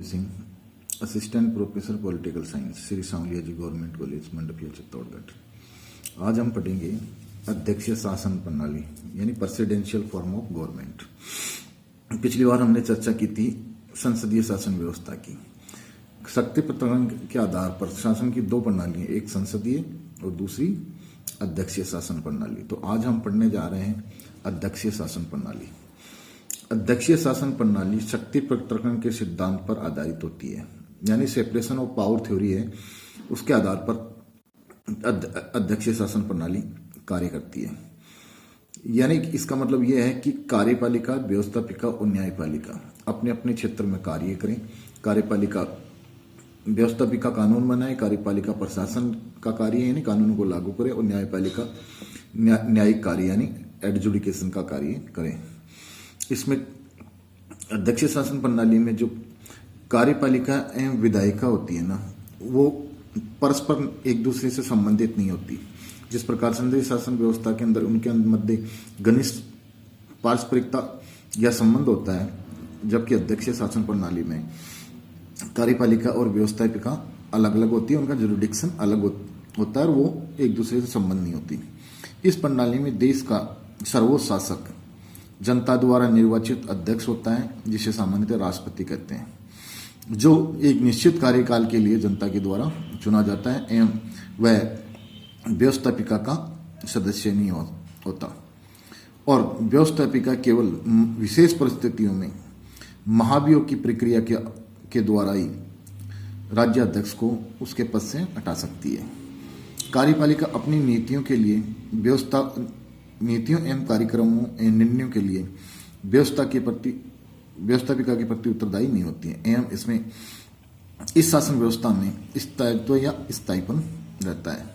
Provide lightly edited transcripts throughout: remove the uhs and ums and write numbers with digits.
Singh, assistant professor political science, Shri Sanwaliya ji government college Mandapiya Chittorgarh. आज हम पढ़ेंगे अध्यक्षीय शासन प्रणाली यानी प्रेसिडेंशियल फॉर्म ऑफ गवर्नमेंट। पिछली बार हमने चर्चा की थी संसदीय शासन व्यवस्था की। शक्ति प्रकरण के आधार पर शासन की दो प्रणालियां, एक संसदीय और दूसरी अध्यक्षीय शासन प्रणाली। तो आज हम पढ़ने जा रहे हैं अध्यक्षीय शासन प्रणाली। अध्यक्षीय शासन प्रणाली शक्ति प्रकरण के सिद्धांत पर आधारित होती है, यानी सेपरेशन ऑफ पावर थ्योरी है, उसके आधार पर अध्यक्षीय शासन प्रणाली कार्य करती है। यानी इसका मतलब यह है कि कार्यपालिका, व्यवस्थापिका और न्यायपालिका अपने अपने क्षेत्र में कार्य करें। कार्यपालिका व्यवस्थापिका कानून बनाए, कार्यपालिका प्रशासन का कार्य यानी कानून को लागू करे और न्यायपालिका न्यायिक कार्य यानी एडजुडिकेशन का कार्य करे। इसमें अध्यक्षीय शासन प्रणाली में जो कार्यपालिका एवं विधायिका होती है ना, वो परस्पर एक दूसरे से संबंधित नहीं होती। जिस प्रकार संसदीय शासन व्यवस्था के अंदर उनके मध्य घनिष्ठ पारस्परिकता या संबंध होता है, जबकि अध्यक्षीय शासन प्रणाली में कार्यपालिका और व्यवस्थापिका अलग अलग होती है, उनका जुरिडिक्शन अलग होता है और वो एक दूसरे से संबंध नहीं होती। इस प्रणाली में देश का सर्वोच्च शासक जनता द्वारा निर्वाचित अध्यक्ष होता है, जिसे सामान्यतः राष्ट्रपति कहते हैं, जो एक निश्चित कार्यकाल के लिए जनता के द्वारा चुना जाता है एवं वह व्यवस्थापिका का सदस्य नहीं होता। और व्यवस्थापिका केवल विशेष परिस्थितियों में महाभियोग की प्रक्रिया के द्वारा ही राज्य अध्यक्ष को उसके पद से हटा सकती है। कार्यपालिका अपनी नीतियों के लिए नीतियों एवं कार्यक्रमों एवं निर्णयों के लिए व्यवस्थापिका के प्रति उत्तरदायी नहीं होती है एवं इसमें इस शासन व्यवस्था में स्थायित्व या स्थायीपन रहता है।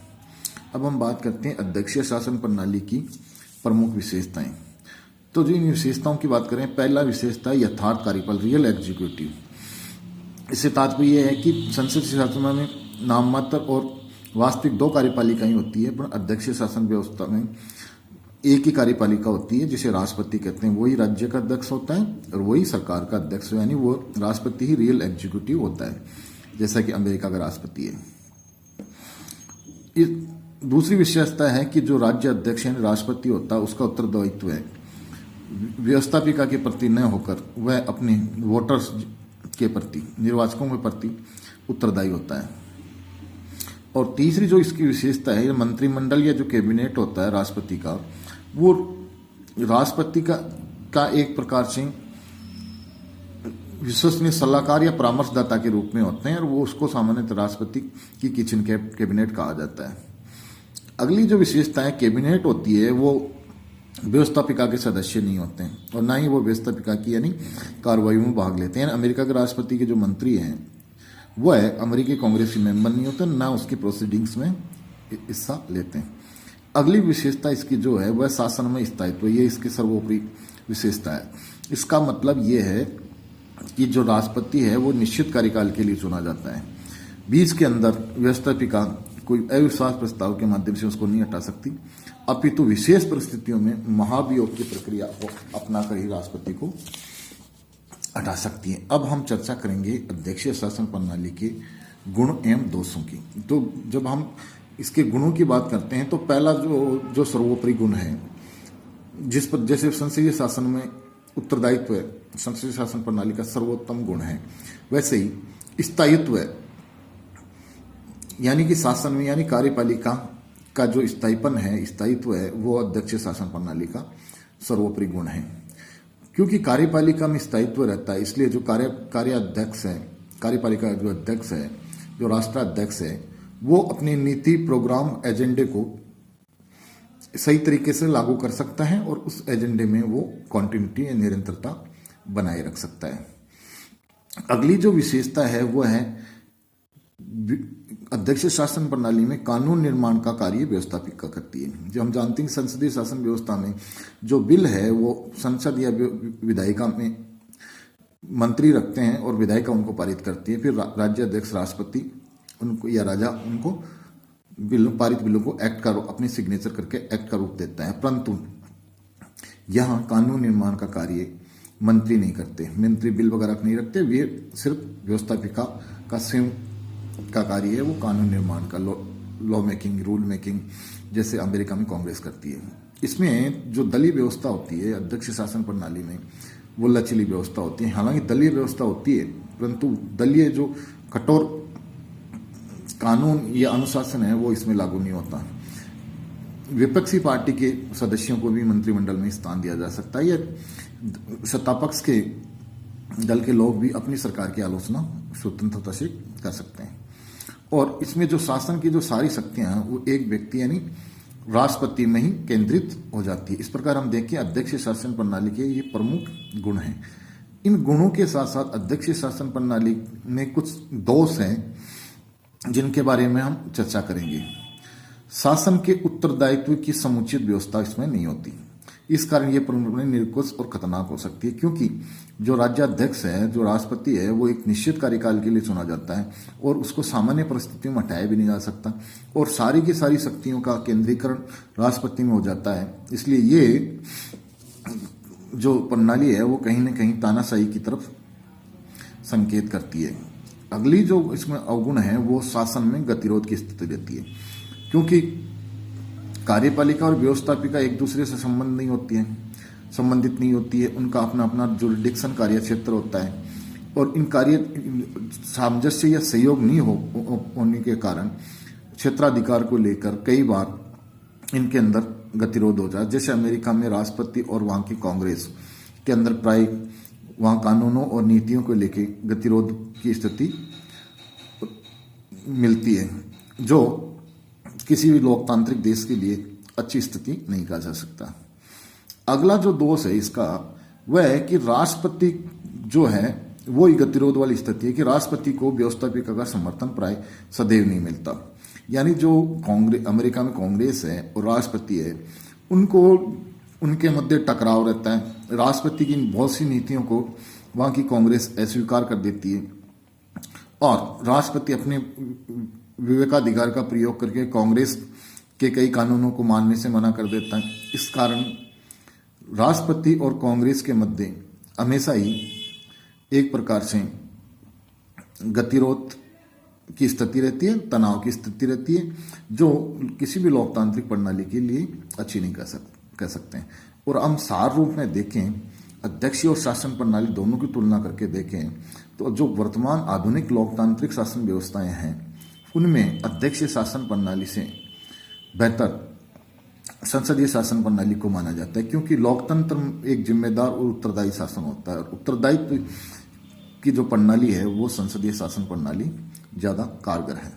अब हम बात करते हैं अध्यक्षीय शासन प्रणाली की प्रमुख विशेषताएं। तो जो इन विशेषताओं की बात करें, पहला विशेषता है यथार्थ कार्यपाल, रियल एग्जीक्यूटिव। इससे तात्पर्य यह है कि संसदीय शासन में नाम मात्र और वास्तविक दो कार्यपालिकाएं होती है, पर अध्यक्षीय शासन व्यवस्था में एक ही कार्यपालिका होती है, जिसे राष्ट्रपति कहते हैं। वही राज्य का अध्यक्ष होता है और वही सरकार का अध्यक्ष, यानी वो राष्ट्रपति ही रियल एग्जीक्यूटिव होता है, जैसा कि अमेरिका का राष्ट्रपति है। दूसरी विशेषता है कि जो राज्य अध्यक्ष यानी राष्ट्रपति होता है, उसका उत्तरदायित्व है व्यवस्थापिका के प्रति न होकर वह अपने वोटर्स के प्रति, निर्वाचकों के प्रति उत्तरदायी होता है। और तीसरी जो इसकी विशेषता है, मंत्रिमंडल या जो कैबिनेट होता है राष्ट्रपति का, वो राष्ट्रपति का एक प्रकार से विश्वसनीय सलाहकार या परामर्शदाता के रूप में होते हैं और वो उसको सामान्यतः राष्ट्रपति की किचन कैबिनेट कहा जाता है। अगली जो विशेषता है कैबिनेट होती है, वो व्यवस्थापिका के सदस्य नहीं होते हैं और ना ही वो व्यवस्थापिका की यानी कार्रवाइयों में भाग लेते हैं। अमेरिका के राष्ट्रपति के जो मंत्री हैं वह अमेरिकी कांग्रेस के मेंबर नहीं होते, ना उसकी प्रोसीडिंग्स में हिस्सा लेते हैं। अगली विशेषता इसकी जो है वह शासन में स्थायित्व, ये इसकी सर्वोपरि विशेषता है। इसका मतलब ये है कि जो राष्ट्रपति है वो निश्चित कार्यकाल के लिए चुना जाता है। बीच के अंदर व्यवस्थापिका कोई अविश्वास प्रस्ताव के माध्यम से उसको नहीं हटा सकती, अपितु विशेष परिस्थितियों में महाभियोग की प्रक्रिया को अपनाकर ही राष्ट्रपति को हटा सकती है। अब हम चर्चा करेंगे अध्यक्षीय शासन प्रणाली के गुण एवं दोषों की। तो जब हम इसके गुणों की बात करते हैं, तो पहला जो सर्वोपरि गुण है, जिस पर जैसे संसदीय शासन में उत्तरदायित्व है, संसदीय शासन प्रणाली का सर्वोत्तम गुण है, वैसे ही स्थायित्व है, यानी कि शासन में यानी कार्यपालिका का जो स्थायीपन है, स्थायित्व है, वो अध्यक्षीय शासन प्रणाली का सर्वोपरि गुण है। क्योंकि कार्यपालिका में स्थायित्व रहता है, इसलिए जो कार्याध्यक्ष है, कार्यपालिका का जो अध्यक्ष है, जो राष्ट्राध्यक्ष है, वो अपनी नीति, प्रोग्राम, एजेंडे को सही तरीके से लागू कर सकता है और उस एजेंडे में वो कॉन्टिन्यूटी या निरंतरता बनाए रख सकता है। अगली जो विशेषता है वो है अध्यक्षीय शासन प्रणाली में कानून निर्माण का कार्य व्यवस्थापिका करती है। जो हम जानते हैं संसदीय शासन व्यवस्था में जो बिल है वो संसद या विधायिका में मंत्री रखते हैं और विधायिका उनको पारित करती है। फिर राज्य अध्यक्ष राष्ट्रपति उनको या राजा उनको पारित बिलों को एक्ट का अपनी सिग्नेचर करके एक्ट का रूप देता है। परंतु यहाँ कानून निर्माण का कार्य मंत्री नहीं करते, मंत्री बिल वगैरह नहीं रखते, वे सिर्फ व्यवस्थापिका का स्वयं का कार्य है वो कानून निर्माण का, लॉ मेकिंग, रूल मेकिंग, जैसे अमेरिका में कांग्रेस करती है। इसमें जो दलीय व्यवस्था होती है अध्यक्ष शासन प्रणाली में, वो लचीली व्यवस्था होती है। हालांकि दलीय व्यवस्था होती है, परंतु दलीय जो कठोर कानून या अनुशासन है वो इसमें लागू नहीं होता। विपक्षी पार्टी के सदस्यों को भी मंत्रिमंडल में स्थान दिया जा सकता है, या सत्तापक्ष के दल के लोग भी अपनी सरकार की आलोचना स्वतंत्रता से कर सकते हैं। और इसमें जो शासन की जो सारी शक्तियां हैं वो एक व्यक्ति यानी राष्ट्रपति में ही केंद्रित हो जाती है। इस प्रकार हम देखें अध्यक्ष शासन प्रणाली के ये प्रमुख गुण हैं। इन गुणों के साथ साथ अध्यक्ष शासन प्रणाली में कुछ दोष हैं जिनके बारे में हम चर्चा करेंगे। शासन के उत्तरदायित्व की समुचित व्यवस्था इसमें नहीं होती। इस कारण ये पूर्णपणे निरंकुश और खतरनाक हो सकती है, क्योंकि जो राज्याध्यक्ष है, जो राष्ट्रपति है, वो एक निश्चित कार्यकाल के लिए चुना जाता है और उसको सामान्य परिस्थितियों में हटाया भी नहीं जा सकता, और सारी की सारी शक्तियों का केंद्रीकरण राष्ट्रपति में हो जाता है। इसलिए ये जो प्रणाली है वो कहीं ना कहीं तानाशाही की तरफ संकेत करती है। अगली जो इसमें अवगुण है वो शासन में गतिरोध की स्थिति रहती है, क्योंकि कार्यपालिका और व्यवस्थापिका एक दूसरे से संबंधित नहीं होती है। उनका अपना अपना जुरिडिक्शन कार्य क्षेत्र होता है, और इन कार्य सामंजस्य या सहयोग नहीं होने के कारण क्षेत्राधिकार को लेकर कई बार इनके अंदर गतिरोध हो जाए। जैसे अमेरिका में राष्ट्रपति और वहां की कांग्रेस के अंदर प्राय वहां कानूनों और नीतियों को लेकर गतिरोध की स्थिति मिलती है, जो किसी भी लोकतांत्रिक देश के लिए अच्छी स्थिति नहीं कहा जा सकता। अगला जो दोष है इसका वह है कि राष्ट्रपति जो है वो ही गतिरोध वाली स्थिति है कि राष्ट्रपति को व्यवस्थापिका का समर्थन प्राय सदैव नहीं मिलता। यानी जो अमेरिका में कांग्रेस है और राष्ट्रपति है, उनके मध्य टकराव रहता है। राष्ट्रपति की बहुत सी नीतियों को वहां की कांग्रेस अस्वीकार कर देती है, और राष्ट्रपति अपने विवेकाधिकार का प्रयोग करके कांग्रेस के कई कानूनों को मानने से मना कर देता है। इस कारण राष्ट्रपति और कांग्रेस के मध्य हमेशा ही एक प्रकार से गतिरोध की स्थिति रहती है, तनाव की स्थिति रहती है, जो किसी भी लोकतांत्रिक प्रणाली के लिए अच्छी नहीं कह सकते हैं। और हम सार रूप में देखें, अध्यक्षीय और शासन प्रणाली दोनों की तुलना करके देखें तो जो वर्तमान आधुनिक लोकतांत्रिक शासन व्यवस्थाएं हैं उनमें अध्यक्षीय शासन प्रणाली से बेहतर संसदीय शासन प्रणाली को माना जाता है, क्योंकि लोकतंत्र एक जिम्मेदार और उत्तरदायी शासन होता है, और उत्तरदायित्व की जो प्रणाली है वो संसदीय शासन प्रणाली ज्यादा कारगर है।